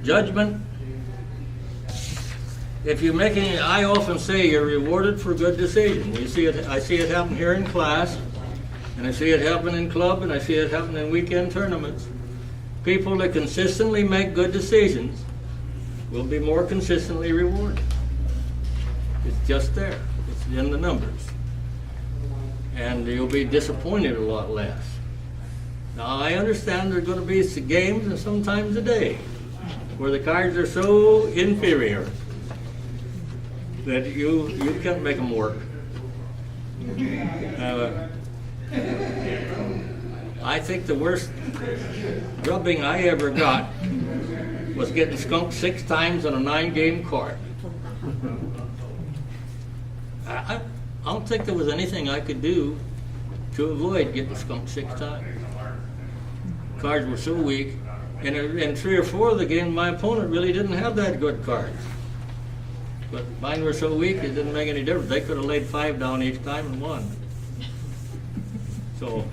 Judgment. If you're making, I often say you're rewarded for good decisions. You see it. I see it happen here in class, and I see it happen in club, and I see it happen in weekend tournaments. People that consistently make good decisions will be more consistently rewarded. It's just there. It's in the numbers. And you'll be disappointed a lot less. Now, I understand there are going to be games and sometimes a day where the cards are so inferior that you can't make them work. I think the worst drubbing I ever got was getting skunked 6 times on a 9-game card. I don't think there was anything I could do to avoid getting skunked 6 times. Cards were so weak, and in 3 or 4 of the games, my opponent really didn't have that good cards. But mine were so weak, it didn't make any difference. They could have laid 5 down each time and won. So,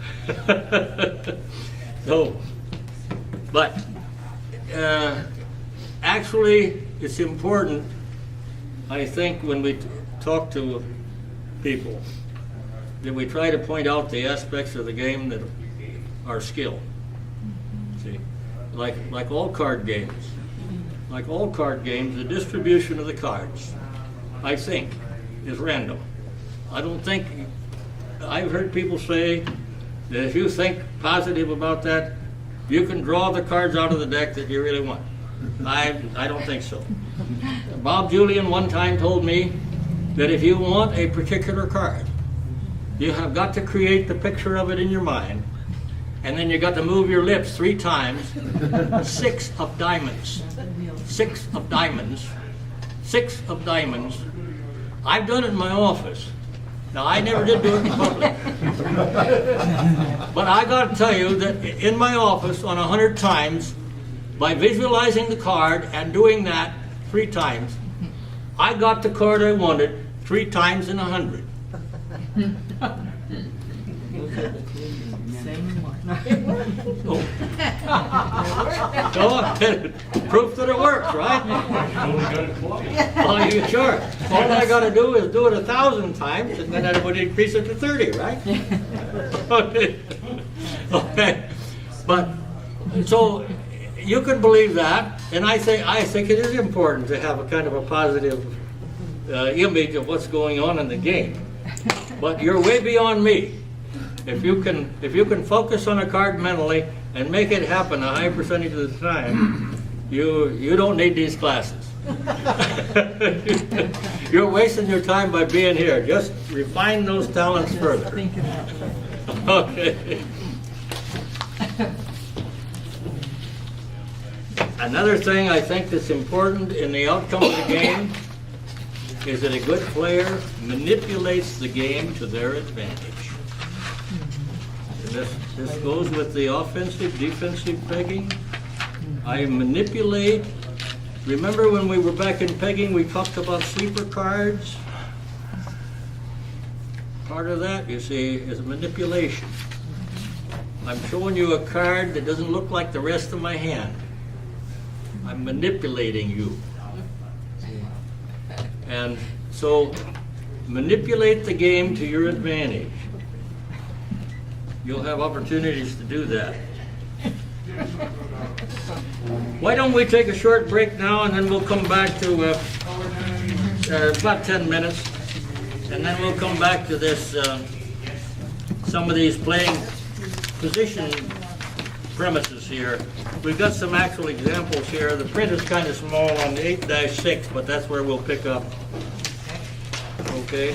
but actually, it's important, I think, when we talk to people, that we try to point out the aspects of the game that are skill. See, like all card games. Like all card games, the distribution of the cards, I think, is random. I don't think, I've heard people say that if you think positive about that, you can draw the cards out of the deck that you really want. I don't think so. Bob Julian one time told me that if you want a particular card, you have got to create the picture of it in your mind, and then you got to move your lips 3 times, 6 of diamonds. 6 of diamonds, 6 of diamonds. I've done it in my office. Now, I never did do it in public. But I got to tell you that in my office on 100 times, by visualizing the card and doing that 3 times, I got the card I wanted 3 times in 100. Oh. Proof that it works, right? Oh, sure. All I got to do is do it 1,000 times, and then I would increase it to 30, right? Okay. Okay. But so you can believe that, and I think it is important to have a kind of a positive image of what's going on in the game. But you're way beyond me. If you can focus on a card mentally and make it happen a high percentage of the time, you don't need these classes. You're wasting your time by being here. Just refine those talents further. Okay. Another thing I think that's important in the outcome of the game is that a good player manipulates the game to their advantage. And this goes with the offensive, defensive pegging. I manipulate. Remember when we were back in pegging, we talked about sleeper cards? Part of that, you see, is manipulation. I'm showing you a card that doesn't look like the rest of my hand. I'm manipulating you. And so, manipulate the game to your advantage. You'll have opportunities to do that. Why don't we take a short break now, and then we'll come back to about 10 minutes, and then we'll come back to this, some of these playing position premises here. We've got some actual examples here. The print is kind of small on the 8-6, but that's where we'll pick up. Okay.